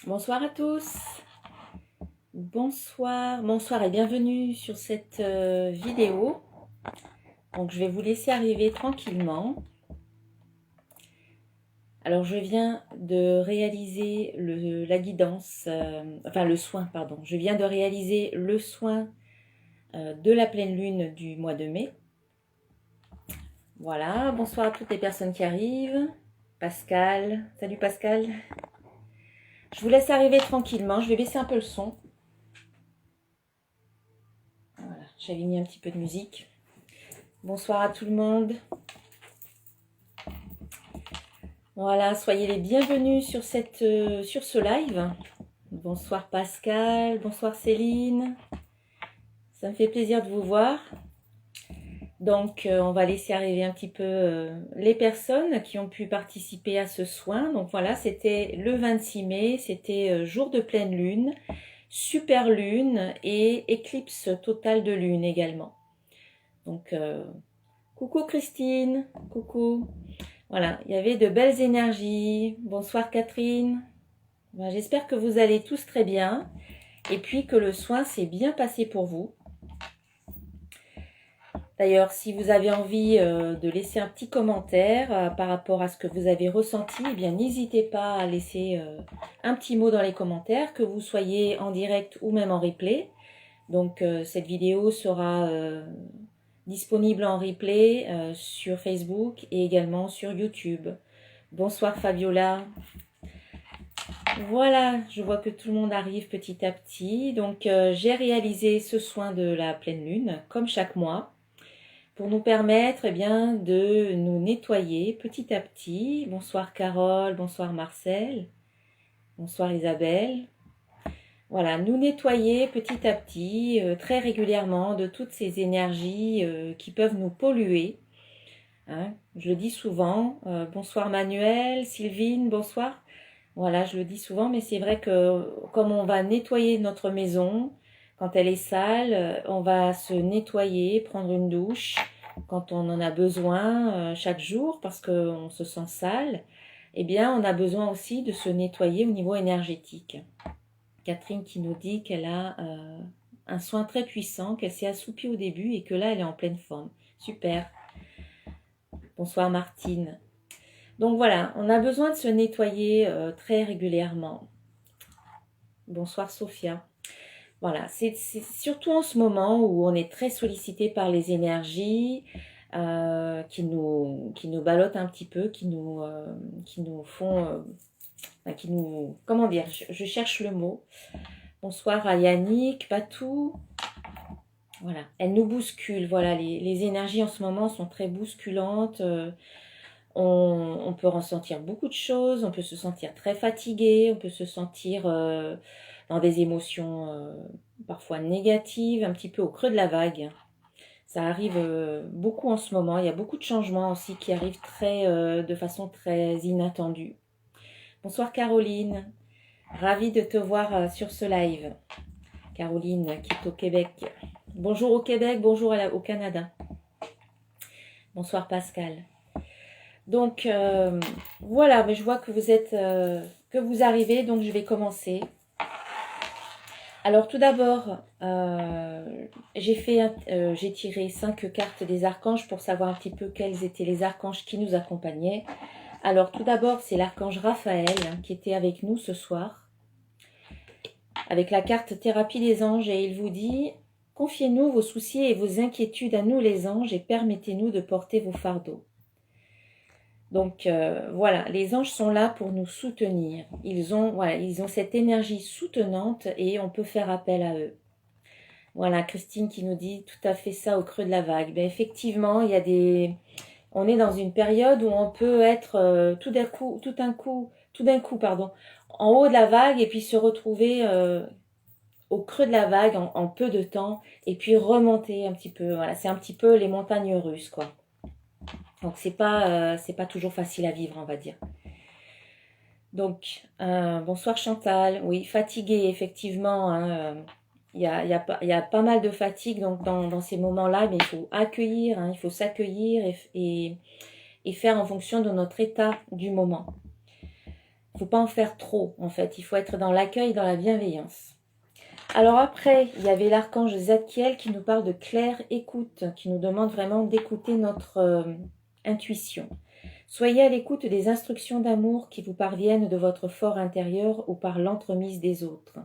Bonsoir à tous, bonsoir et bienvenue sur cette vidéo. Donc je vais vous laisser arriver tranquillement. Alors je viens de réaliser la guidance, le soin, pardon. Je viens de réaliser le soin de la pleine lune du mois de mai. Voilà, bonsoir à toutes les personnes qui arrivent. Pascal, salut Pascal. Je vous laisse arriver tranquillement, je vais baisser un peu le son. Voilà, j'avais mis un petit peu de musique. Bonsoir à tout le monde. Voilà, soyez les bienvenus sur ce live. Bonsoir Pascal, bonsoir Céline. Ça me fait plaisir de vous voir. Donc, on va laisser arriver un petit peu les personnes qui ont pu participer à ce soin. Donc voilà, c'était le 26 mai, c'était jour de pleine lune, super lune et éclipse totale de lune également. Donc, coucou Christine, coucou. Voilà, il y avait de belles énergies. Bonsoir Catherine. Ben, j'espère que vous allez tous très bien et puis que le soin s'est bien passé pour vous. D'ailleurs, si vous avez envie de laisser un petit commentaire par rapport à ce que vous avez ressenti, eh bien n'hésitez pas à laisser un petit mot dans les commentaires, que vous soyez en direct ou même en replay. Donc cette vidéo sera disponible en replay sur Facebook et également sur YouTube. Bonsoir Fabiola. Voilà, je vois que tout le monde arrive petit à petit. Donc j'ai réalisé ce soin de la pleine lune comme chaque mois pour nous permettre bien, de nous nettoyer petit à petit. Bonsoir Carole, bonsoir Marcel, bonsoir Isabelle. Voilà, nous nettoyer petit à petit, très régulièrement, de toutes ces énergies qui peuvent nous polluer. Hein, je le dis souvent. Bonsoir Manuel, Sylvine, bonsoir. Voilà, je le dis souvent, mais c'est vrai que comme on va nettoyer notre maison, quand elle est sale, on va se nettoyer, prendre une douche quand on en a besoin chaque jour parce qu'on se sent sale. Eh bien, on a besoin aussi de se nettoyer au niveau énergétique. Catherine qui nous dit qu'elle a un soin très puissant, qu'elle s'est assoupie au début et que là, elle est en pleine forme. Super. Bonsoir Martine. Donc voilà, on a besoin de se nettoyer très régulièrement. Bonsoir Sophia. Voilà, c'est surtout en ce moment où on est très sollicité par les énergies qui nous ballottent un petit peu, qui nous font, comment dire, je cherche le mot. Bonsoir à Yannick, Patou. Voilà, elles nous bousculent. Voilà, les énergies en ce moment sont très bousculantes. On peut ressentir beaucoup de choses, on peut se sentir très fatigué, on peut se sentir dans des émotions parfois négatives, un petit peu au creux de la vague. Ça arrive beaucoup en ce moment, il y a beaucoup de changements aussi qui arrivent de façon très inattendue. Bonsoir Caroline, ravie de te voir sur ce live. Caroline qui est au Québec. Bonjour au Québec, bonjour au Canada. Bonsoir Pascal. Donc voilà, mais je vois que vous arrivez, donc je vais commencer. Alors tout d'abord, j'ai tiré 5 cartes des archanges pour savoir un petit peu quels étaient les archanges qui nous accompagnaient. Alors tout d'abord, c'est l'archange Raphaël qui était avec nous ce soir, avec la carte thérapie des anges, et il vous dit: confiez-nous vos soucis et vos inquiétudes à nous les anges et permettez-nous de porter vos fardeaux. Donc voilà, les anges sont là pour nous soutenir. Ils ont cette énergie soutenante et on peut faire appel à eux. Voilà, Christine qui nous dit tout à fait ça au creux de la vague. Ben, effectivement, on est dans une période où on peut être tout d'un coup, en haut de la vague et puis se retrouver au creux de la vague en peu de temps et puis remonter un petit peu. Voilà, c'est un petit peu les montagnes russes, quoi. Donc c'est pas toujours facile à vivre, on va dire. Donc bonsoir Chantal. Oui, fatiguée effectivement. Il y a pas mal de fatigue donc dans ces moments-là, mais il faut accueillir, il faut s'accueillir et faire en fonction de notre état du moment. Il ne faut pas en faire trop, en fait. Il faut être dans l'accueil, dans la bienveillance. Alors après, il y avait l'archange Zadkiel qui nous parle de claire écoute, qui nous demande vraiment d'écouter notre intuition. Soyez à l'écoute des instructions d'amour qui vous parviennent de votre fort intérieur ou par l'entremise des autres.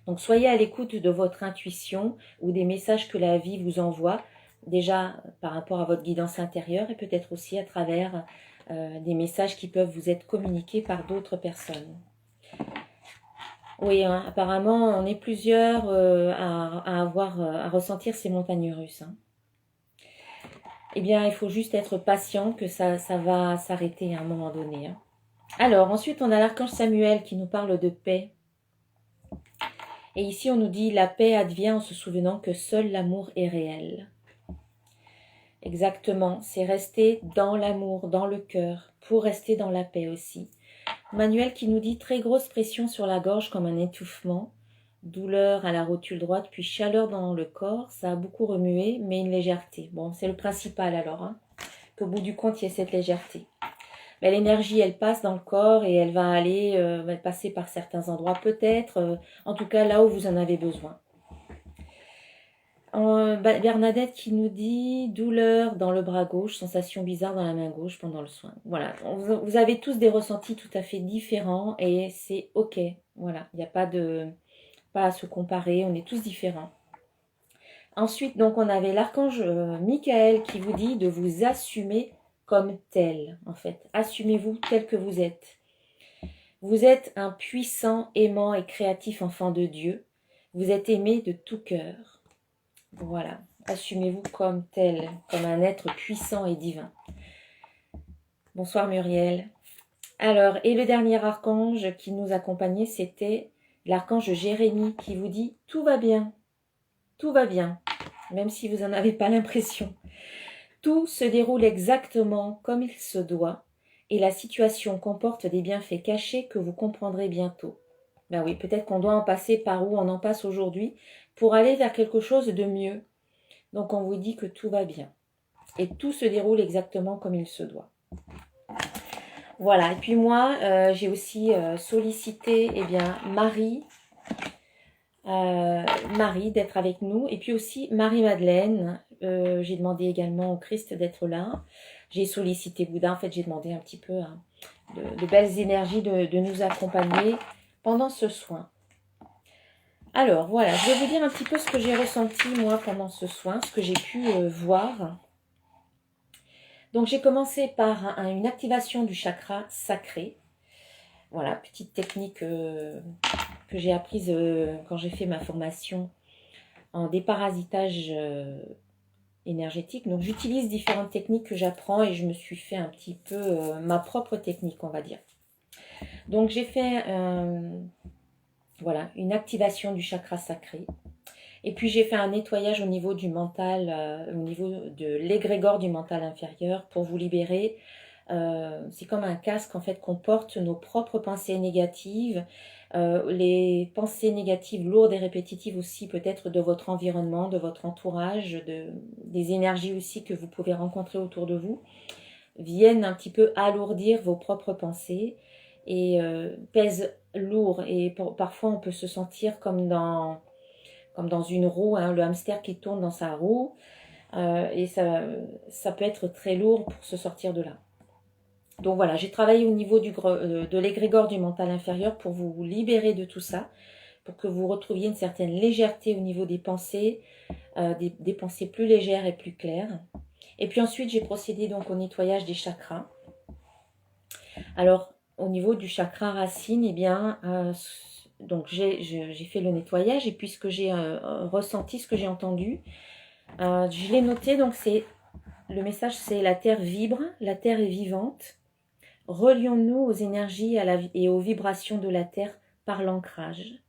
Donc soyez à l'écoute de votre intuition ou des messages que la vie vous envoie, déjà par rapport à votre guidance intérieure et peut-être aussi à travers des messages qui peuvent vous être communiqués par d'autres personnes. Oui, hein, apparemment on est plusieurs à ressentir ces montagnes russes. Hein. Eh bien, il faut juste être patient que ça va s'arrêter à un moment donné. Hein. Alors, ensuite, on a l'archange Samuel qui nous parle de paix. Et ici, on nous dit « La paix advient en se souvenant que seul l'amour est réel. » Exactement, c'est rester dans l'amour, dans le cœur, pour rester dans la paix aussi. Manuel qui nous dit « Très grosse pression sur la gorge comme un étouffement, douleur à la rotule droite, puis chaleur dans le corps, ça a beaucoup remué, mais une légèreté. » Bon, c'est le principal alors, hein, qu'au bout du compte, il y ait cette légèreté. Mais l'énergie, elle passe dans le corps et elle va aller passer par certains endroits peut-être, en tout cas là où vous en avez besoin. Bernadette qui nous dit douleur dans le bras gauche, sensation bizarre dans la main gauche pendant le soin. Voilà, vous avez tous des ressentis tout à fait différents et c'est ok. Voilà, il n'y a pas à se comparer, on est tous différents. Ensuite, donc on avait l'archange Michael qui vous dit de vous assumer comme tel, en fait. Assumez-vous tel que vous êtes. Vous êtes un puissant, aimant et créatif enfant de Dieu. Vous êtes aimé de tout cœur. Voilà. Assumez-vous comme tel, comme un être puissant et divin. Bonsoir Muriel. Alors, et le dernier archange qui nous accompagnait, c'était l'archange Jérémie qui vous dit « Tout va bien, tout va bien », même si vous n'en avez pas l'impression. Tout se déroule exactement comme il se doit et la situation comporte des bienfaits cachés que vous comprendrez bientôt. Ben oui, peut-être qu'on doit en passer par où on en passe aujourd'hui pour aller vers quelque chose de mieux. Donc on vous dit que tout va bien et tout se déroule exactement comme il se doit. Voilà, et puis moi, j'ai aussi sollicité Marie d'être avec nous et puis aussi Marie-Madeleine. J'ai demandé également au Christ d'être là. J'ai sollicité Bouddha. En fait, j'ai demandé un petit peu de belles énergies de nous accompagner pendant ce soin. Alors, voilà, je vais vous dire un petit peu ce que j'ai ressenti, moi, pendant ce soin, ce que j'ai pu voir. Donc, j'ai commencé par une activation du chakra sacré. Voilà, petite technique que j'ai apprise quand j'ai fait ma formation en déparasitage énergétique. Donc j'utilise différentes techniques que j'apprends et je me suis fait un petit peu ma propre technique, on va dire. Donc j'ai fait voilà, une activation du chakra sacré. Et puis j'ai fait un nettoyage au niveau du mental, au niveau de l'égrégore du mental inférieur pour vous libérer. C'est comme un casque en fait qu'on porte nos propres pensées négatives, les pensées négatives lourdes et répétitives aussi peut-être de votre environnement, de votre entourage, des énergies aussi que vous pouvez rencontrer autour de vous, viennent un petit peu alourdir vos propres pensées et pèsent lourd et parfois on peut se sentir comme dans une roue, hein, le hamster qui tourne dans sa roue et ça peut être très lourd pour se sortir de là. Donc voilà, j'ai travaillé au niveau de l'égrégore du mental inférieur pour vous libérer de tout ça, pour que vous retrouviez une certaine légèreté au niveau des pensées, des pensées plus légères et plus claires. Et puis ensuite, j'ai procédé donc au nettoyage des chakras. Alors, au niveau du chakra racine, donc j'ai fait le nettoyage et puis ce que j'ai ressenti, ce que j'ai entendu, je l'ai noté. Donc le message, c'est la terre vibre, la terre est vivante. Relions-nous aux énergies et aux vibrations de la terre par l'ancrage.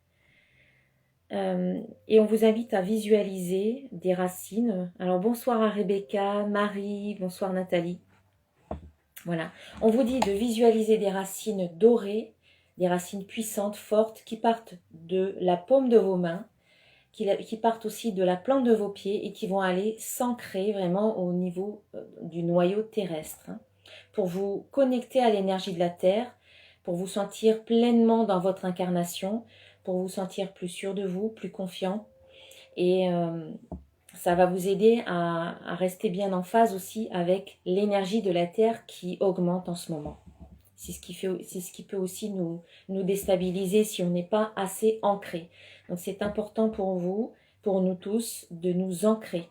Et on vous invite à visualiser des racines. Alors bonsoir à Rebecca, Marie, bonsoir Nathalie. Voilà, on vous dit de visualiser des racines dorées, des racines puissantes, fortes, qui partent de la paume de vos mains, qui partent aussi de la plante de vos pieds et qui vont aller s'ancrer vraiment au niveau du noyau terrestre. Pour vous connecter à l'énergie de la Terre, pour vous sentir pleinement dans votre incarnation, pour vous sentir plus sûr de vous, plus confiant. Et ça va vous aider à rester bien en phase aussi avec l'énergie de la Terre qui augmente en ce moment. C'est ce qui peut aussi nous déstabiliser si on n'est pas assez ancré. Donc c'est important pour vous, pour nous tous, de nous ancrer.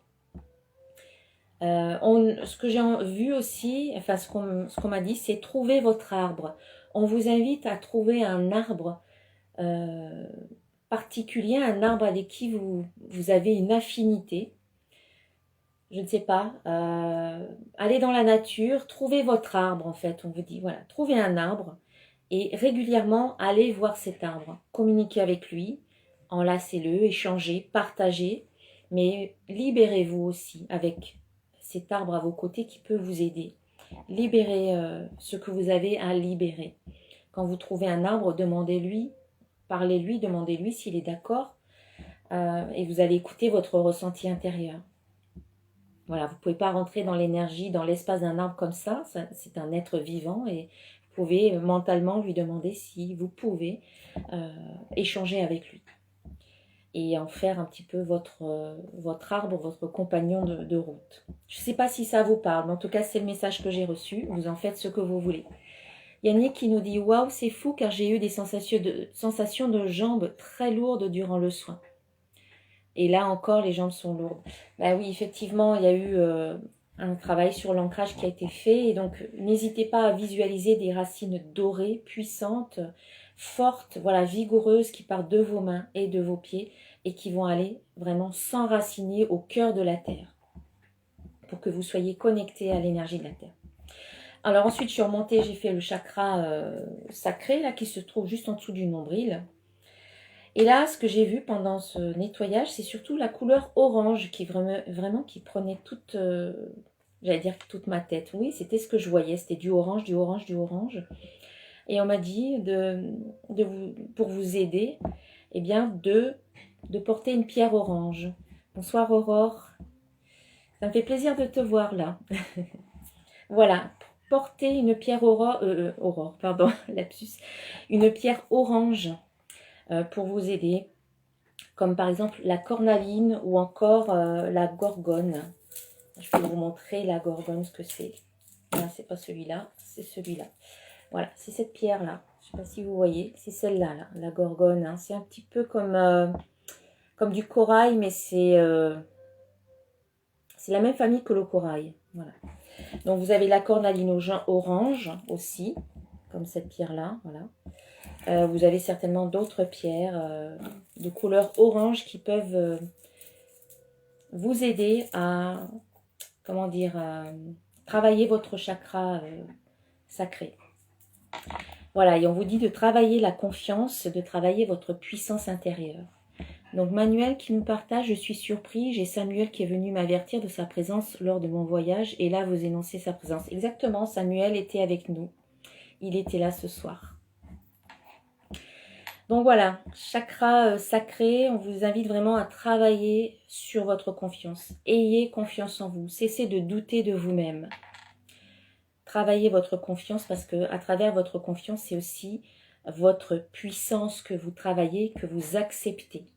Ce que j'ai vu aussi, enfin ce qu'on m'a dit, c'est trouver votre arbre. On vous invite à trouver un arbre particulier, un arbre avec qui vous avez une affinité. Je ne sais pas, allez dans la nature, trouvez votre arbre en fait, on vous dit, voilà, trouvez un arbre et régulièrement allez voir cet arbre, communiquez avec lui, enlacez-le, échangez, partagez, mais libérez-vous aussi avec cet arbre à vos côtés qui peut vous aider. Libérez ce que vous avez à libérer. Quand vous trouvez un arbre, demandez-lui, parlez-lui, demandez-lui s'il est d'accord et vous allez écouter votre ressenti intérieur. Voilà, vous ne pouvez pas rentrer dans l'énergie, dans l'espace d'un arbre comme ça, c'est un être vivant et vous pouvez mentalement lui demander si vous pouvez échanger avec lui et en faire un petit peu votre arbre, votre compagnon de route. Je ne sais pas si ça vous parle, mais en tout cas c'est le message que j'ai reçu, vous en faites ce que vous voulez. Yannick qui nous dit « Waouh, c'est fou car j'ai eu des sensations de jambes très lourdes durant le soin. » Et là encore, les jambes sont lourdes. Ben oui, effectivement, il y a eu un travail sur l'ancrage qui a été fait. Et donc, n'hésitez pas à visualiser des racines dorées, puissantes, fortes, voilà, vigoureuses, qui partent de vos mains et de vos pieds et qui vont aller vraiment s'enraciner au cœur de la terre pour que vous soyez connectés à l'énergie de la terre. Alors ensuite, je suis remontée, j'ai fait le chakra sacré, là, qui se trouve juste en dessous du nombril. Et là, ce que j'ai vu pendant ce nettoyage, c'est surtout la couleur orange qui vraiment qui prenait toute, j'allais dire toute ma tête. Oui, c'était ce que je voyais, c'était du orange, du orange, du orange. Et on m'a dit pour vous aider, eh bien, de porter une pierre orange. Bonsoir Aurore, ça me fait plaisir de te voir là. Voilà, porter une pierre aurore, pardon, lapsus, une pierre orange. Pour vous aider, comme par exemple la cornaline ou encore la gorgone. Je vais vous montrer la gorgone, ce que c'est. Non, c'est pas celui-là, c'est celui-là. Voilà, c'est cette pierre-là. Je ne sais pas si vous voyez, c'est celle-là, là, la gorgone. Hein. C'est un petit peu comme du corail, mais c'est la même famille que le corail. Voilà. Donc vous avez la cornaline orange aussi, comme cette pierre-là, voilà. Vous avez certainement d'autres pierres de couleur orange qui peuvent vous aider à, comment dire, travailler votre chakra sacré. Voilà, et on vous dit de travailler la confiance, de travailler votre puissance intérieure. Donc Manuel qui nous partage, je suis surpris, j'ai Samuel qui est venu m'avertir de sa présence lors de mon voyage, et là vous énoncez sa présence. Exactement, Samuel était avec nous, il était là ce soir. Donc voilà, chakra sacré, on vous invite vraiment à travailler sur votre confiance. Ayez confiance en vous, cessez de douter de vous-même. Travaillez votre confiance parce que à travers votre confiance, c'est aussi votre puissance que vous travaillez, que vous acceptez.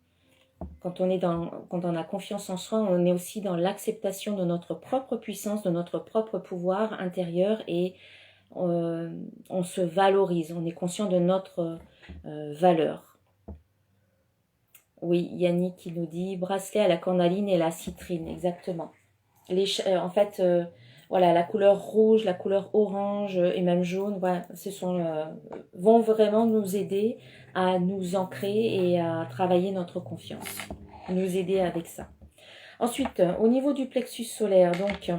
Quand on a confiance en soi, on est aussi dans l'acceptation de notre propre puissance, de notre propre pouvoir intérieur et on se valorise, on est conscient de notre valeur. Oui, Yannick qui nous dit bracelet à la cornaline et la citrine, exactement. En fait, voilà, la couleur rouge, la couleur orange et même jaune, voilà, vont vraiment nous aider à nous ancrer et à travailler notre confiance, nous aider avec ça. Ensuite, au niveau du plexus solaire, donc,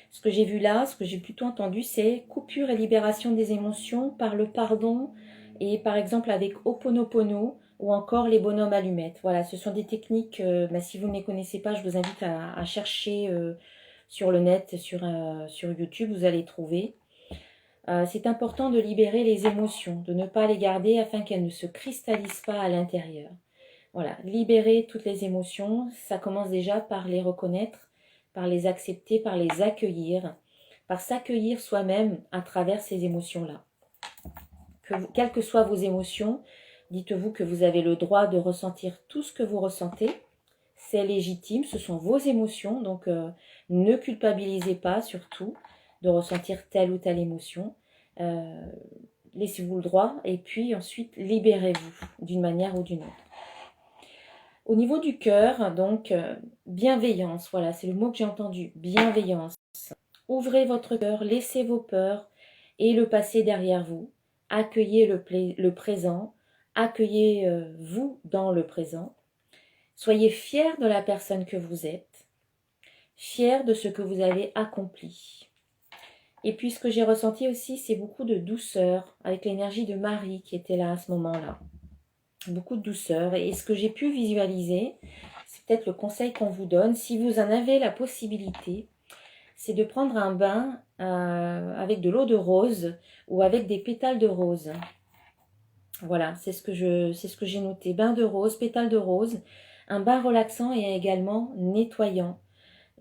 ce que j'ai vu là, ce que j'ai plutôt entendu, c'est coupure et libération des émotions par le pardon et par exemple avec Ho'oponopono ou encore les bonhommes allumettes. Voilà, ce sont des techniques, si vous ne les connaissez pas, je vous invite à chercher sur le net, sur YouTube, vous allez trouver. C'est important de libérer les émotions, de ne pas les garder afin qu'elles ne se cristallisent pas à l'intérieur. Voilà, libérer toutes les émotions, ça commence déjà par les reconnaître, par les accepter, par les accueillir, par s'accueillir soi-même à travers ces émotions-là. quelles que soient vos émotions, dites-vous que vous avez le droit de ressentir tout ce que vous ressentez. C'est légitime, ce sont vos émotions, donc ne culpabilisez pas surtout de ressentir telle ou telle émotion. Laissez-vous le droit et puis ensuite libérez-vous d'une manière ou d'une autre. Au niveau du cœur, donc bienveillance, voilà, c'est le mot que j'ai entendu, bienveillance. Ouvrez votre cœur, laissez vos peurs et le passé derrière vous. Accueillez le présent, accueillez vous dans le présent. Soyez fiers de la personne que vous êtes, fiers de ce que vous avez accompli. Et puis ce que j'ai ressenti aussi, c'est beaucoup de douceur avec l'énergie de Marie qui était là à ce moment-là. Beaucoup de douceur. Et ce que j'ai pu visualiser, c'est peut-être le conseil qu'on vous donne, si vous en avez la possibilité, c'est de prendre un bain avec de l'eau de rose ou avec des pétales de rose. Voilà, c'est ce que j'ai noté. Bain de rose, pétales de rose, un bain relaxant et également nettoyant.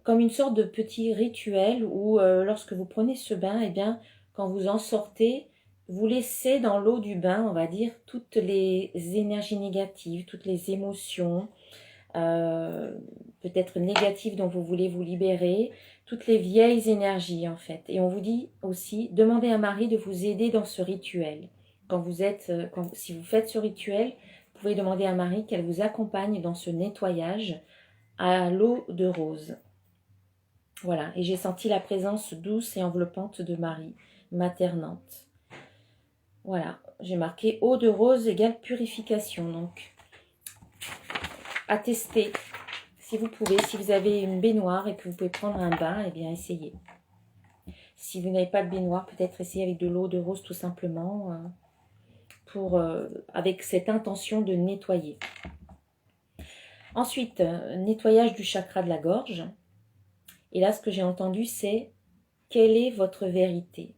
Comme une sorte de petit rituel où lorsque vous prenez ce bain, eh bien, quand vous en sortez, vous laissez dans l'eau du bain, on va dire, toutes les énergies négatives, toutes les émotions, peut-être négatives dont vous voulez vous libérer, toutes les vieilles énergies en fait. Et on vous dit aussi, demandez à Marie de vous aider dans ce rituel. Si vous faites ce rituel, vous pouvez demander à Marie qu'elle vous accompagne dans ce nettoyage à l'eau de rose. Voilà, et j'ai senti la présence douce et enveloppante de Marie, maternante. Voilà, j'ai marqué eau de rose égale purification, donc à tester. Si vous pouvez, si vous avez une baignoire et que vous pouvez prendre un bain, eh bien essayez. Si vous n'avez pas de baignoire, peut-être essayez avec de l'eau de rose tout simplement, avec cette intention de nettoyer. Ensuite, nettoyage du chakra de la gorge. Et là, ce que j'ai entendu, c'est « Quelle est votre vérité ?»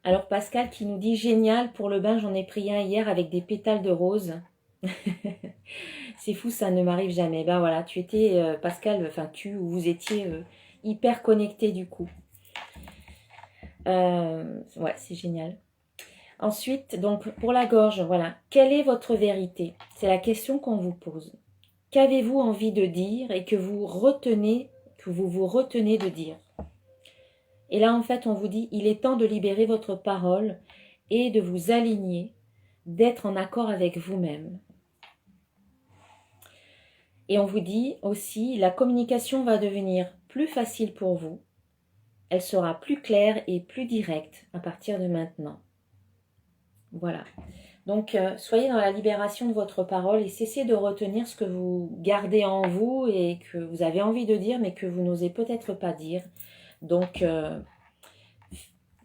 Alors Pascal qui nous dit « Génial, pour le bain, j'en ai pris un hier avec des pétales de rose. » C'est fou, ça ne m'arrive jamais. Ben voilà, tu étais, Pascal, enfin vous étiez hyper connecté du coup. Ouais, c'est génial. Ensuite, donc pour la gorge, voilà. Quelle est votre vérité? C'est la question qu'on vous pose. Qu'avez-vous envie de dire et que vous vous retenez de dire? Et là, en fait, on vous dit, il est temps de libérer votre parole et de vous aligner, d'être en accord avec vous-même. Et on vous dit aussi, la communication va devenir plus facile pour vous. Elle sera plus claire et plus directe à partir de maintenant. Voilà. Donc, soyez dans la libération de votre parole et cessez de retenir ce que vous gardez en vous et que vous avez envie de dire, mais que vous n'osez peut-être pas dire. Donc,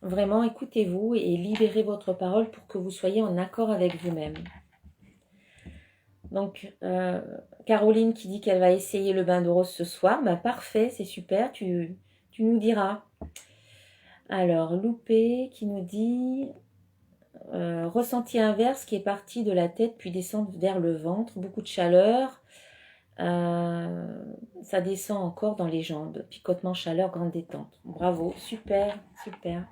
vraiment, écoutez-vous et libérez votre parole pour que vous soyez en accord avec vous-même. Donc, Caroline qui dit qu'elle va essayer le bain de rose ce soir. Ben, parfait, c'est super, tu nous diras. Alors, Loupé qui nous dit... ressenti inverse qui est parti de la tête puis descend vers le ventre, beaucoup de chaleur, ça descend encore dans les jambes, picotement, chaleur, grande détente. Bravo, super, super.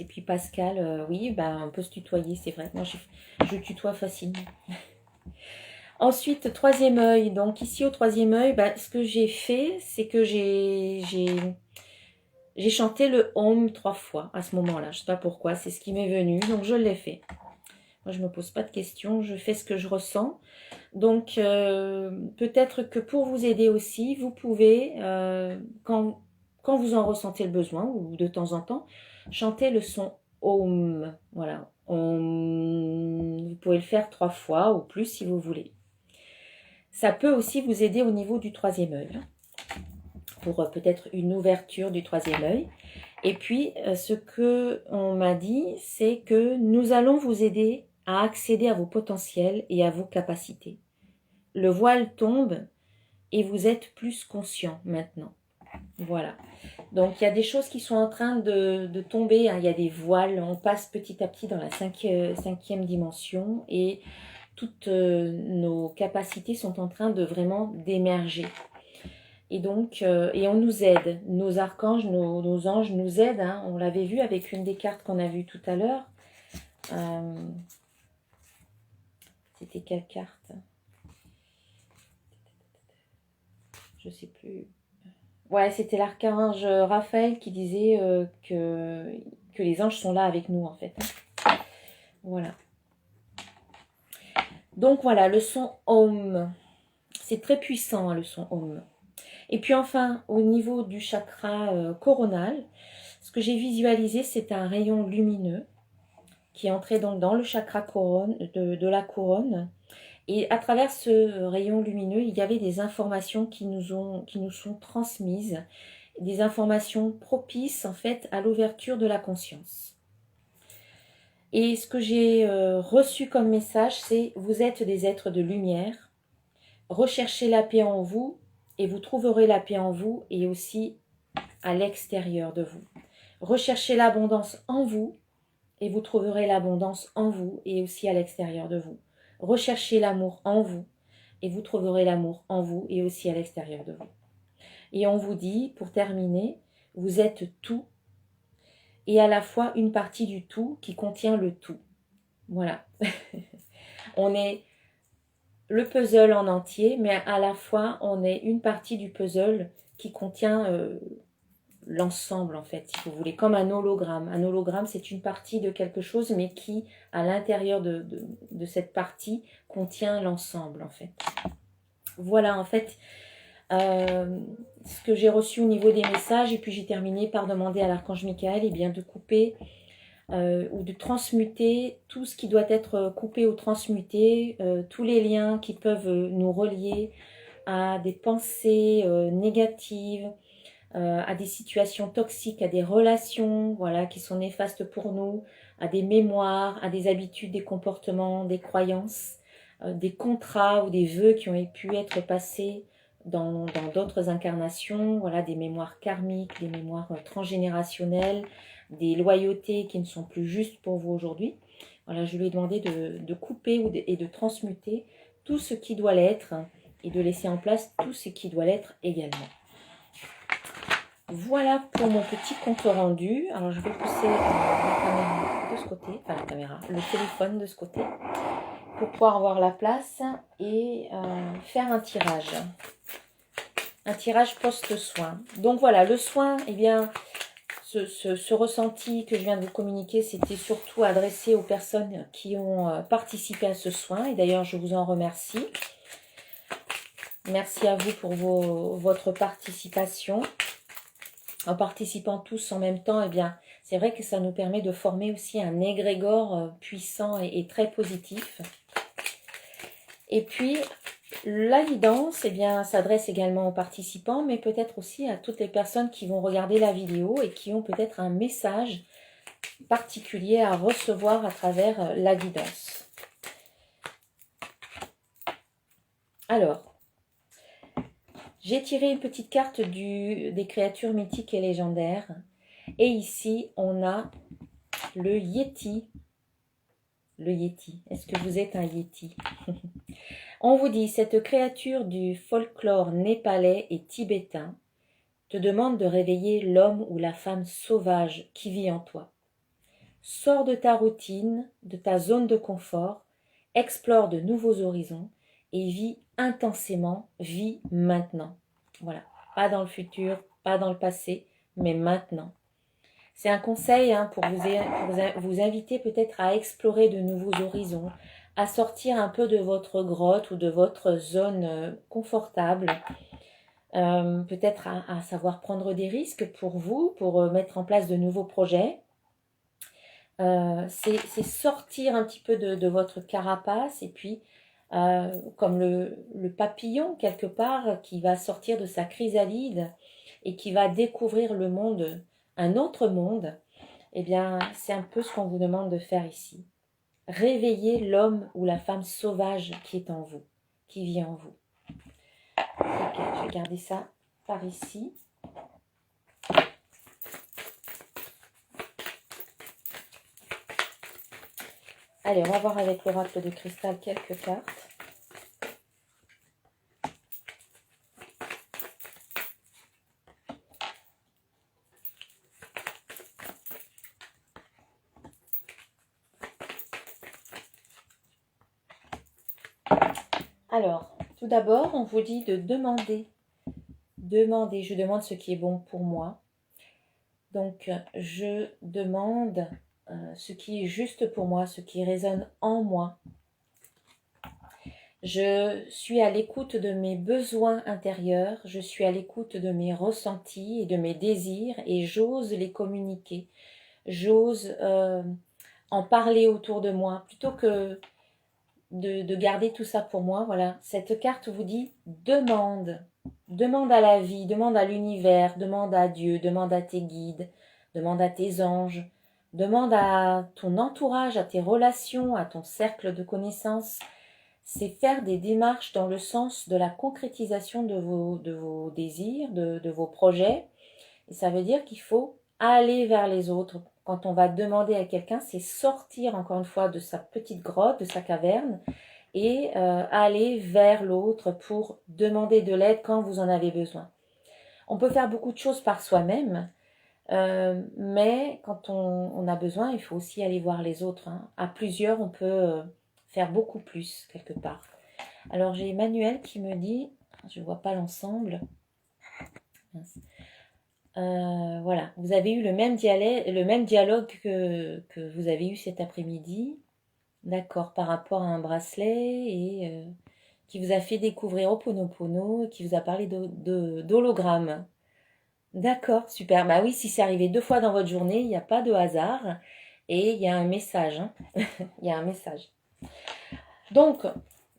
Et puis Pascal, oui, ben, on peut se tutoyer, c'est vrai, moi je tutoie facilement. Ensuite, troisième œil, donc ici au troisième œil, ben, ce que j'ai fait, c'est que j'ai chanté le Om 3 fois à ce moment-là. Je ne sais pas pourquoi, c'est ce qui m'est venu, donc je l'ai fait. Moi, je ne me pose pas de questions, je fais ce que je ressens. Donc, peut-être que pour vous aider aussi, vous pouvez, quand vous en ressentez le besoin, ou de temps en temps, chanter le son Om. Voilà, Om. Vous pouvez le faire 3 fois ou plus si vous voulez. Ça peut aussi vous aider au niveau du troisième œil, pour peut-être une ouverture du troisième œil. Et puis, ce qu'on m'a dit, c'est que nous allons vous aider à accéder à vos potentiels et à vos capacités. Le voile tombe et vous êtes plus conscient maintenant. Voilà. Donc, il y a des choses qui sont en train de tomber. Hein. Il y a des voiles. On passe petit à petit dans la cinquième dimension et toutes nos capacités sont en train de vraiment d'émerger. Et donc, et on nous aide. Nos archanges, nos anges nous aident. Hein. On l'avait vu avec une des cartes qu'on a vues tout à l'heure. C'était quelle carte? Je sais plus. Ouais, c'était l'archange Raphaël qui disait que les anges sont là avec nous, en fait. Voilà. Donc voilà, le son Om. C'est très puissant, hein, le son Om. Et puis enfin, au niveau du chakra coronal, ce que j'ai visualisé, c'est un rayon lumineux qui est entré donc dans le chakra couronne, de la couronne. Et à travers ce rayon lumineux, il y avait des informations qui nous sont transmises, des informations propices en fait à l'ouverture de la conscience. Et ce que j'ai reçu comme message, c'est « Vous êtes des êtres de lumière, recherchez la paix en vous et vous trouverez la paix en vous et aussi à l'extérieur de vous. Recherchez l'abondance en vous et vous trouverez l'abondance en vous et aussi à l'extérieur de vous. Recherchez l'amour en vous et vous trouverez l'amour en vous et aussi à l'extérieur de vous. » Et on vous dit, pour terminer, vous êtes tout et à la fois une partie du tout qui contient le tout. Voilà. On est le puzzle en entier, mais à la fois, on est une partie du puzzle qui contient l'ensemble, en fait, si vous voulez, comme un hologramme. Un hologramme, c'est une partie de quelque chose, mais qui, à l'intérieur de cette partie, contient l'ensemble, en fait. Voilà, en fait, ce que j'ai reçu au niveau des messages, et puis j'ai terminé par demander à l'archange Michael eh bien, de couper ou de transmuter tout ce qui doit être coupé ou transmuté, tous les liens qui peuvent nous relier à des pensées négatives, à des situations toxiques, à des relations voilà, qui sont néfastes pour nous, à des mémoires, à des habitudes, des comportements, des croyances, des contrats ou des vœux qui ont pu être passés dans d'autres incarnations, voilà, des mémoires karmiques, des mémoires transgénérationnelles, des loyautés qui ne sont plus justes pour vous aujourd'hui. Voilà, je lui ai demandé de couper et de transmuter tout ce qui doit l'être et de laisser en place tout ce qui doit l'être également. Voilà pour mon petit compte rendu. Alors je vais pousser la caméra de ce côté, enfin la caméra, le téléphone de ce côté, pour pouvoir avoir la place et faire un tirage. Un tirage post-soin. Donc voilà, le soin, eh bien, ce ressenti que je viens de vous communiquer, c'était surtout adressé aux personnes qui ont participé à ce soin. Et d'ailleurs, je vous en remercie. Merci à vous pour votre participation. En participant tous en même temps, eh bien, c'est vrai que ça nous permet de former aussi un égrégore puissant et très positif. Et puis, la guidance, eh bien, s'adresse également aux participants, mais peut-être aussi à toutes les personnes qui vont regarder la vidéo et qui ont peut-être un message particulier à recevoir à travers la guidance. Alors, j'ai tiré une petite carte des créatures mythiques et légendaires. Et ici, on a le Yéti. Le Yéti. Est-ce que vous êtes un Yéti? On vous dit, cette créature du folklore népalais et tibétain te demande de réveiller l'homme ou la femme sauvage qui vit en toi. Sors de ta routine, de ta zone de confort, explore de nouveaux horizons et vis intensément, vis maintenant. Voilà, pas dans le futur, pas dans le passé, mais maintenant. C'est un conseil pour vous inviter peut-être à explorer de nouveaux horizons, à sortir un peu de votre grotte ou de votre zone confortable, peut-être à savoir prendre des risques pour vous, pour mettre en place de nouveaux projets. C'est sortir un petit peu de votre carapace et puis comme le papillon quelque part qui va sortir de sa chrysalide et qui va découvrir le monde, un autre monde, eh bien c'est un peu ce qu'on vous demande de faire ici. Réveillez l'homme ou la femme sauvage qui est en vous, qui vit en vous. Ok, je vais garder ça par ici. Allez, on va voir avec l'oracle de cristal quelques cartes. Alors, tout d'abord, on vous dit de demander. Demander, je demande ce qui est bon pour moi. Donc, je demande ce qui est juste pour moi, ce qui résonne en moi. Je suis à l'écoute de mes besoins intérieurs, je suis à l'écoute de mes ressentis et de mes désirs et j'ose les communiquer. J'ose en parler autour de moi plutôt que de garder tout ça pour moi. Voilà, cette carte vous dit demande. Demande à la vie, demande à l'univers, demande à Dieu, demande à tes guides, demande à tes anges, demande à ton entourage, à tes relations, à ton cercle de connaissances. C'est faire des démarches dans le sens de la concrétisation de vos désirs, de vos projets. Et ça veut dire qu'il faut aller vers les autres. Quand on va demander à quelqu'un, c'est sortir encore une fois de sa petite grotte, de sa caverne, et aller vers l'autre pour demander de l'aide quand vous en avez besoin. On peut faire beaucoup de choses par soi-même, mais quand on a besoin, il faut aussi aller voir les autres. Hein. À plusieurs, on peut faire beaucoup plus quelque part. Alors j'ai Emmanuel qui me dit, je ne vois pas l'ensemble. Voilà, vous avez eu le même dialogue que vous avez eu cet après-midi. D'accord, par rapport à un bracelet et qui vous a fait découvrir Ho'oponopono, qui vous a parlé d'hologramme. D'accord, super. Bah oui, si c'est arrivé 2 fois dans votre journée, il n'y a pas de hasard et il y a un message. Hein. Il y a un message. Donc,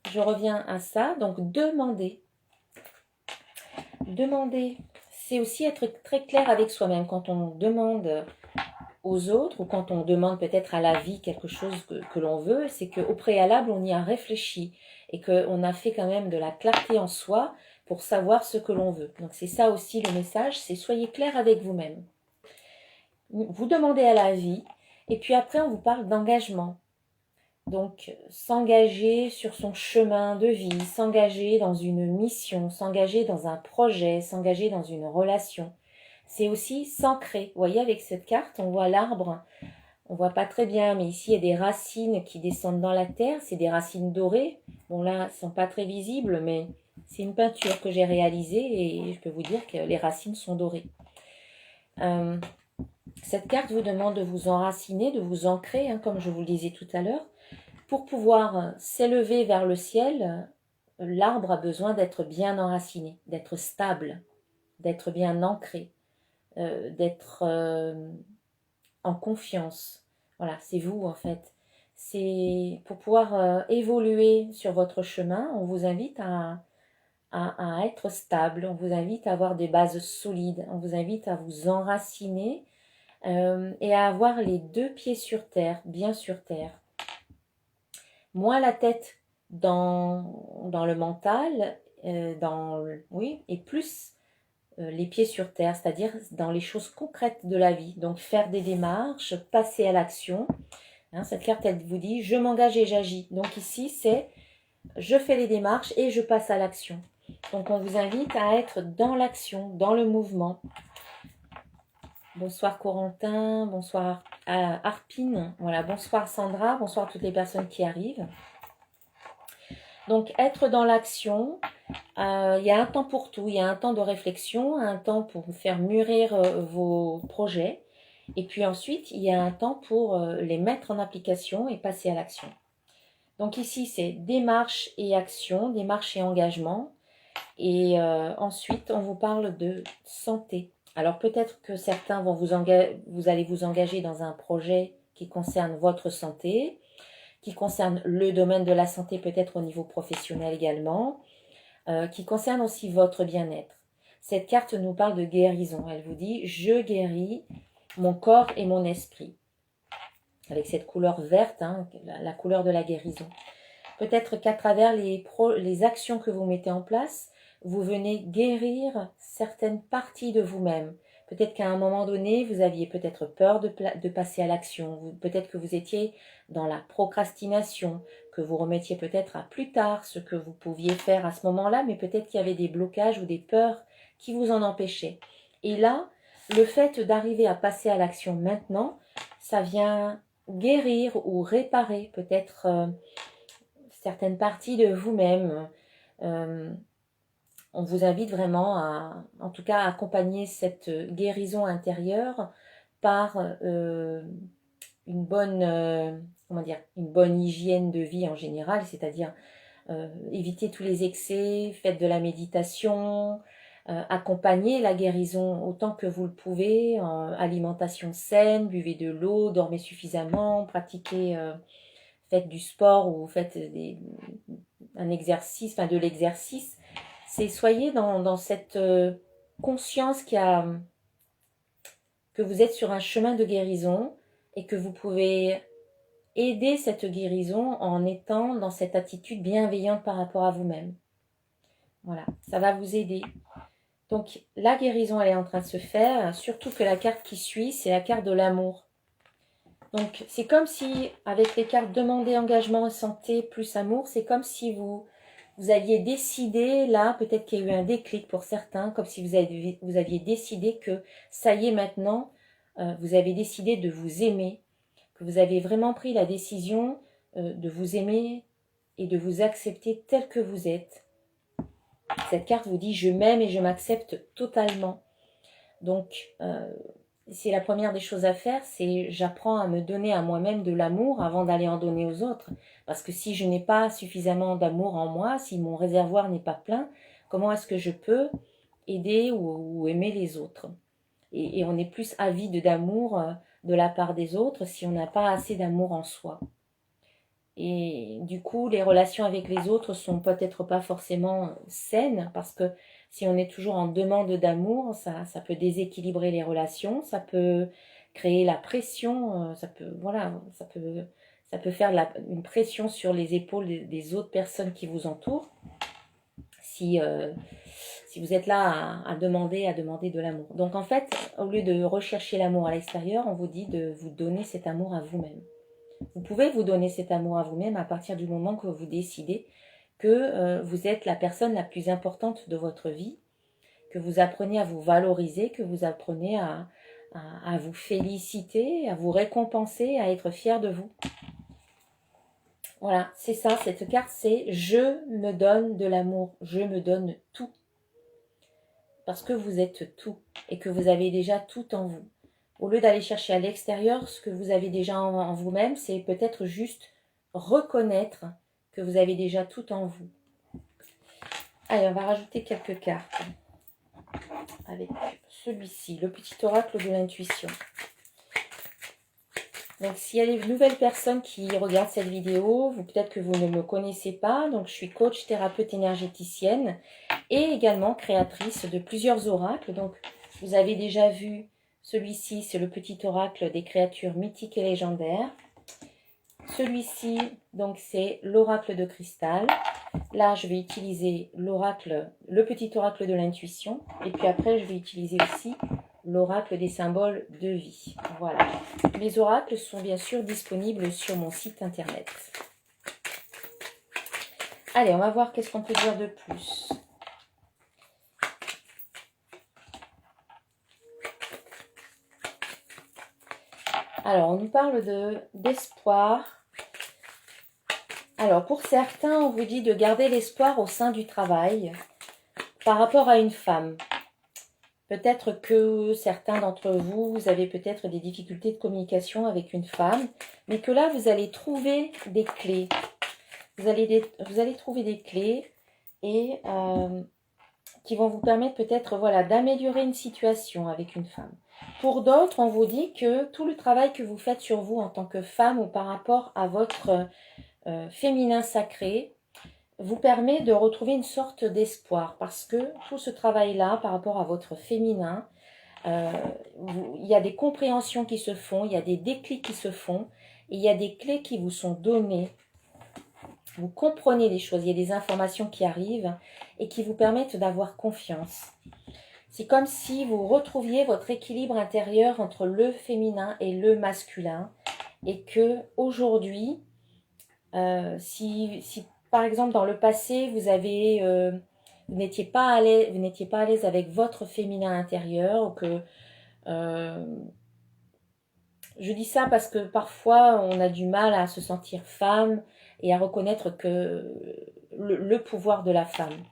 je reviens à ça. Donc, demander. Demander, c'est aussi être très clair avec soi-même. Quand on demande aux autres ou quand on demande peut-être à la vie quelque chose que l'on veut, c'est qu'au préalable, on y a réfléchi et qu'on a fait quand même de la clarté en soi pour savoir ce que l'on veut. Donc c'est ça aussi le message, c'est soyez clair avec vous-même. Vous demandez à la vie et puis après on vous parle d'engagement. Donc s'engager sur son chemin de vie, s'engager dans une mission, s'engager dans un projet, s'engager dans une relation. C'est aussi s'ancrer. Vous voyez, avec cette carte, on voit l'arbre. On voit pas très bien, mais ici, il y a des racines qui descendent dans la terre. C'est des racines dorées. Bon, là, elles sont pas très visibles, mais c'est une peinture que j'ai réalisée et je peux vous dire que les racines sont dorées. Cette carte vous demande de vous enraciner, de vous ancrer, hein, comme je vous le disais tout à l'heure. Pour pouvoir s'élever vers le ciel, l'arbre a besoin d'être bien enraciné, d'être stable, d'être bien ancré. D'être en confiance. Voilà, c'est vous en fait. C'est pour pouvoir évoluer sur votre chemin, on vous invite à être stable, on vous invite à avoir des bases solides, on vous invite à vous enraciner et à avoir les 2 pieds sur terre, bien sur terre. Moins la tête dans le mental, oui, et plus les pieds sur terre, c'est-à-dire dans les choses concrètes de la vie. Donc faire des démarches, passer à l'action. Hein, cette carte, elle vous dit, je m'engage et j'agis. Donc ici, c'est, je fais les démarches et je passe à l'action. Donc on vous invite à être dans l'action, dans le mouvement. Bonsoir Corentin, bonsoir Arpine, voilà, bonsoir Sandra, bonsoir toutes les personnes qui arrivent. Donc être dans l'action, il y a un temps pour tout, il y a un temps de réflexion, un temps pour faire mûrir vos projets, et puis ensuite il y a un temps pour les mettre en application et passer à l'action. Donc ici c'est démarche et action, démarche et engagement, et ensuite on vous parle de santé. Alors peut-être que certains vont vous allez vous engager dans un projet qui concerne votre santé, qui concerne le domaine de la santé peut-être au niveau professionnel également, qui concerne aussi votre bien-être. Cette carte nous parle de guérison. Elle vous dit « Je guéris mon corps et mon esprit ». Avec cette couleur verte, hein, la couleur de la guérison. Peut-être qu'à travers les actions que vous mettez en place, vous venez guérir certaines parties de vous-même. Peut-être qu'à un moment donné, vous aviez peut-être peur de passer à l'action. Peut-être que vous étiez dans la procrastination, que vous remettiez peut-être à plus tard ce que vous pouviez faire à ce moment-là, mais peut-être qu'il y avait des blocages ou des peurs qui vous en empêchaient. Et là, le fait d'arriver à passer à l'action maintenant, ça vient guérir ou réparer peut-être certaines parties de vous-même, On vous invite vraiment à, en tout cas, à accompagner cette guérison intérieure par une bonne, comment dire, une bonne hygiène de vie en général, c'est-à-dire évitez tous les excès, faites de la méditation, accompagnez la guérison autant que vous le pouvez, alimentation saine, buvez de l'eau, dormez suffisamment, pratiquez, faites du sport ou faites un exercice, enfin de l'exercice. C'est soyez dans cette conscience que vous êtes sur un chemin de guérison et que vous pouvez aider cette guérison en étant dans cette attitude bienveillante par rapport à vous-même. Voilà, ça va vous aider. Donc la guérison, elle est en train de se faire, surtout que la carte qui suit, c'est la carte de l'amour. Donc c'est comme si, avec les cartes demander, engagement, santé, plus amour, c'est comme si vous aviez décidé, là, peut-être qu'il y a eu un déclic pour certains, comme si vous aviez décidé que ça y est maintenant, vous avez décidé de vous aimer, que vous avez vraiment pris la décision de vous aimer et de vous accepter tel que vous êtes. Cette carte vous dit « je m'aime et je m'accepte totalement ». Donc, c'est la première des choses à faire, c'est j'apprends à me donner à moi-même de l'amour avant d'aller en donner aux autres. Parce que si je n'ai pas suffisamment d'amour en moi, si mon réservoir n'est pas plein, comment est-ce que je peux aider ou aimer les autres ? Et on est plus avide d'amour de la part des autres si on n'a pas assez d'amour en soi. Et du coup, les relations avec les autres sont peut-être pas forcément saines parce que si on est toujours en demande d'amour, ça peut déséquilibrer les relations, ça peut créer la pression, ça peut faire une pression sur les épaules des autres personnes qui vous entourent. Si vous êtes là à demander de l'amour. Donc en fait, au lieu de rechercher l'amour à l'extérieur, on vous dit de vous donner cet amour à vous-même. Vous pouvez vous donner cet amour à vous-même à partir du moment que vous décidez que vous êtes la personne la plus importante de votre vie, que vous apprenez à vous valoriser, que vous apprenez à vous féliciter, à vous récompenser, à être fier de vous. Voilà, c'est ça, cette carte, c'est « je me donne de l'amour, je me donne tout ». Parce que vous êtes tout et que vous avez déjà tout en vous. Au lieu d'aller chercher à l'extérieur ce que vous avez déjà en vous-même, c'est peut-être juste reconnaître que vous avez déjà tout en vous. Allez, on va rajouter quelques cartes avec celui-ci, le petit oracle de l'intuition. Donc, s'il y a des nouvelles personnes qui regardent cette vidéo, peut-être que vous ne me connaissez pas, donc je suis coach, thérapeute énergéticienne et également créatrice de plusieurs oracles. Donc, vous avez déjà vu celui-ci, c'est le petit oracle des créatures mythiques et légendaires. Celui-ci, donc c'est l'oracle de cristal. Là, je vais utiliser le petit oracle de l'intuition. Et puis après, je vais utiliser aussi l'oracle des symboles de vie. Voilà. Les oracles sont bien sûr disponibles sur mon site internet. Allez, on va voir qu'est-ce qu'on peut dire de plus. Alors, on nous parle d'espoir. Alors, pour certains, on vous dit de garder l'espoir au sein du travail par rapport à une femme. Peut-être que certains d'entre vous, vous avez peut-être des difficultés de communication avec une femme, mais que là, vous allez trouver des clés. Vous allez trouver des clés et qui vont vous permettre peut-être d'améliorer une situation avec une femme. Pour d'autres, on vous dit que tout le travail que vous faites sur vous en tant que femme ou par rapport à votre féminin sacré vous permet de retrouver une sorte d'espoir parce que tout ce travail-là par rapport à votre féminin, il y a des compréhensions qui se font, il y a des déclics qui se font et il y a des clés qui vous sont données. Vous comprenez les choses, il y a des informations qui arrivent et qui vous permettent d'avoir confiance. C'est comme si vous retrouviez votre équilibre intérieur entre le féminin et le masculin et que aujourd'hui, si par exemple dans le passé vous n'étiez pas à l'aise avec votre féminin intérieur ou que Je dis ça parce que parfois, on a du mal à se sentir femme et à reconnaître que le pouvoir de la femme.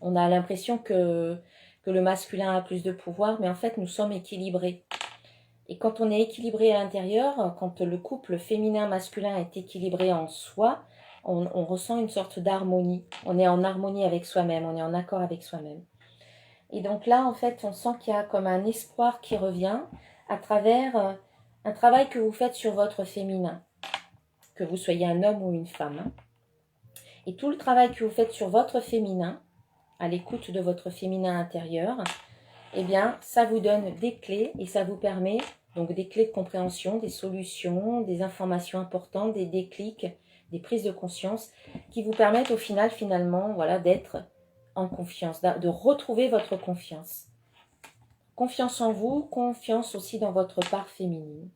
On a l'impression que le masculin a plus de pouvoir, mais en fait, nous sommes équilibrés. Et quand on est équilibré à l'intérieur, quand le couple féminin-masculin est équilibré en soi, on ressent une sorte d'harmonie. On est en harmonie avec soi-même, on est en accord avec soi-même. Et donc là, en fait, on sent qu'il y a comme un espoir qui revient à travers un travail que vous faites sur votre féminin, que vous soyez un homme ou une femme. Et tout le travail que vous faites sur votre féminin, à l'écoute de votre féminin intérieur, eh bien, ça vous donne des clés et ça vous permet, donc des clés de compréhension, des solutions, des informations importantes, des déclics, des prises de conscience qui vous permettent au final, finalement, voilà, d'être en confiance, de retrouver votre confiance. Confiance en vous, confiance aussi dans votre part féminine.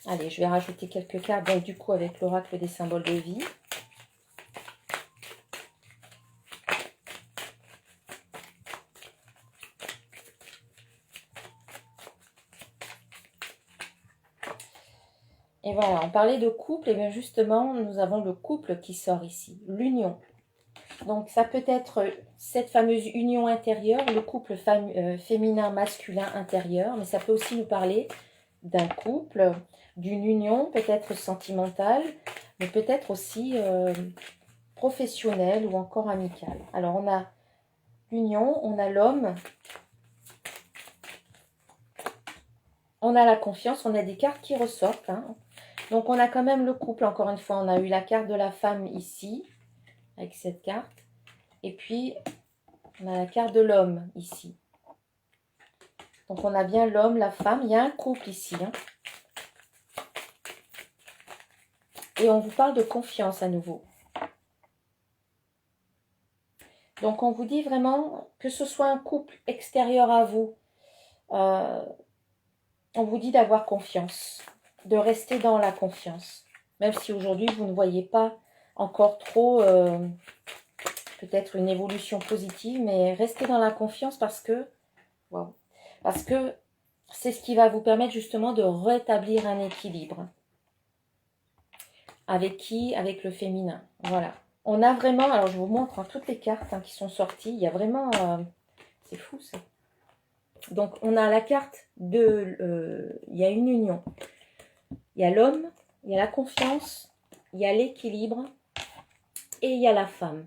Allez, je vais rajouter quelques cartes, donc du coup avec l'oracle des symboles de vie. Et voilà, on parlait de couple, et bien justement, nous avons le couple qui sort ici, l'union. Donc ça peut être cette fameuse union intérieure, le couple féminin-masculin intérieur, mais ça peut aussi nous parler d'un couple, d'une union peut-être sentimentale, mais peut-être aussi professionnelle ou encore amicale. Alors on a l'union, on a l'homme, on a la confiance, on a des cartes qui ressortent. Hein. Donc on a quand même le couple, encore une fois, on a eu la carte de la femme ici, avec cette carte. Et puis, on a la carte de l'homme ici. Donc on a bien l'homme, la femme, il y a un couple ici. Hein. Et on vous parle de confiance à nouveau. Donc on vous dit vraiment que ce soit un couple extérieur à vous, on vous dit d'avoir confiance, de rester dans la confiance. Même si aujourd'hui vous ne voyez pas encore trop peut-être une évolution positive, mais restez dans la confiance parce que c'est ce qui va vous permettre justement de rétablir un équilibre. Avec qui? Avec le féminin. Voilà. On a vraiment, alors je vous montre hein, toutes les cartes hein, qui sont sorties. Il y a vraiment, c'est fou ça. Donc on a la carte de, il y a une union. Il y a l'homme, il y a la confiance, il y a l'équilibre et il y a la femme.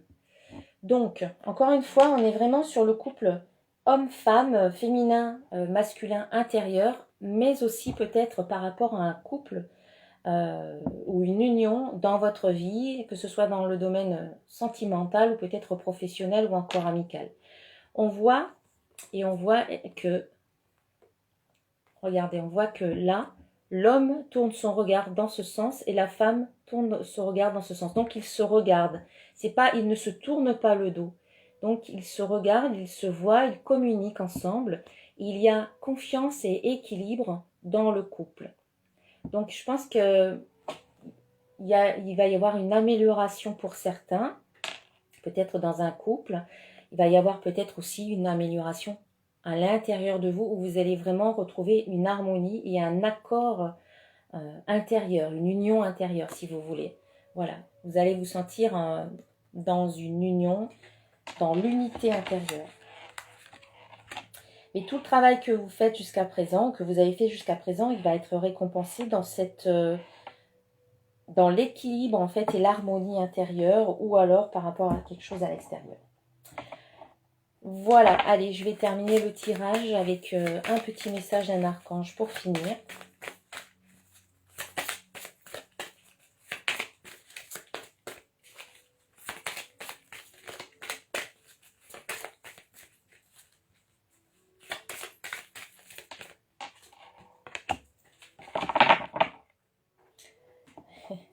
Donc, encore une fois, on est vraiment sur le couple homme-femme, féminin, masculin, intérieur, mais aussi peut-être par rapport à un couple ou une union dans votre vie, que ce soit dans le domaine sentimental ou peut-être professionnel ou encore amical. On voit que, regardez, on voit que là, l'homme tourne son regard dans ce sens et la femme tourne son regard dans ce sens. Donc, ils se regardent. C'est pas, ils ne se tournent pas le dos. Donc, ils se regardent, ils se voient, ils communiquent ensemble. Il y a confiance et équilibre dans le couple. Donc, je pense que il va y avoir une amélioration pour certains, peut-être dans un couple. Il va y avoir peut-être aussi une amélioration à l'intérieur de vous où vous allez vraiment retrouver une harmonie et un accord intérieur, une union intérieure si vous voulez. Voilà, vous allez vous sentir dans une union, dans l'unité intérieure. Mais tout le travail que vous faites jusqu'à présent, que vous avez fait jusqu'à présent, il va être récompensé dans dans l'équilibre en fait et l'harmonie intérieure ou alors par rapport à quelque chose à l'extérieur. Voilà, allez, je vais terminer le tirage avec un petit message d'un archange pour finir.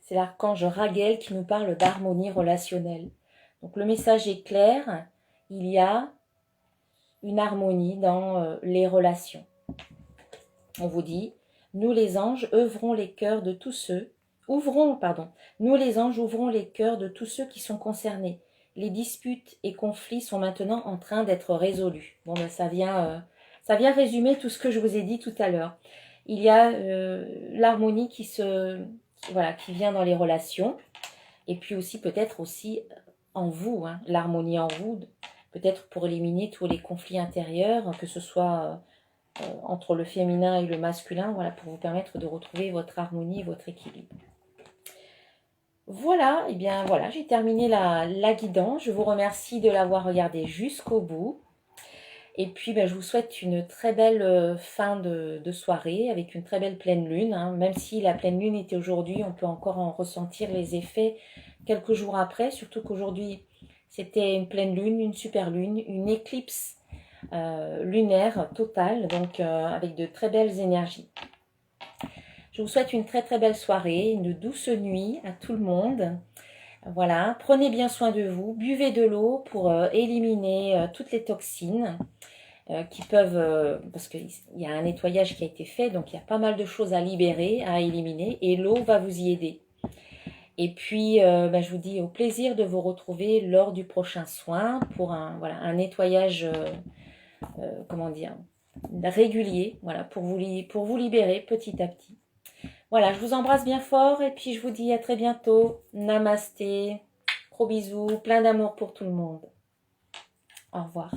C'est l'archange Raguel qui nous parle d'harmonie relationnelle. Donc le message est clair, il y a une harmonie dans les relations. On vous dit, nous les anges ouvrons les cœurs de tous ceux, nous les anges ouvrons les cœurs de tous ceux qui sont concernés. les disputes et conflits sont maintenant en train d'être résolus. Bon, ben, ça vient résumer tout ce que je vous ai dit tout à l'heure. Il y a l'harmonie voilà, qui vient dans les relations, et puis aussi peut-être aussi en vous, hein, l'harmonie en vous, peut-être pour éliminer tous les conflits intérieurs, que ce soit entre le féminin et le masculin, voilà, pour vous permettre de retrouver votre harmonie, votre équilibre. Voilà, et bien voilà, j'ai terminé la guidance. Je vous remercie de l'avoir regardé jusqu'au bout. Et puis, ben, je vous souhaite une très belle fin de soirée avec une très belle pleine lune, hein. Même si la pleine lune était aujourd'hui, on peut encore en ressentir les effets quelques jours après. Surtout qu'aujourd'hui, c'était une pleine lune, une super lune, une éclipse lunaire totale, donc avec de très belles énergies. Je vous souhaite une très très belle soirée, une douce nuit à tout le monde. Voilà, prenez bien soin de vous, buvez de l'eau pour éliminer toutes les toxines qui peuvent, parce qu'il y a un nettoyage qui a été fait, donc il y a pas mal de choses à libérer, à éliminer, et l'eau va vous y aider. Et puis, ben, je vous dis au plaisir de vous retrouver lors du prochain soin pour un nettoyage, comment dire, régulier, voilà, pour vous libérer petit à petit. Voilà, je vous embrasse bien fort et puis je vous dis à très bientôt. Namasté, gros bisous, plein d'amour pour tout le monde. Au revoir.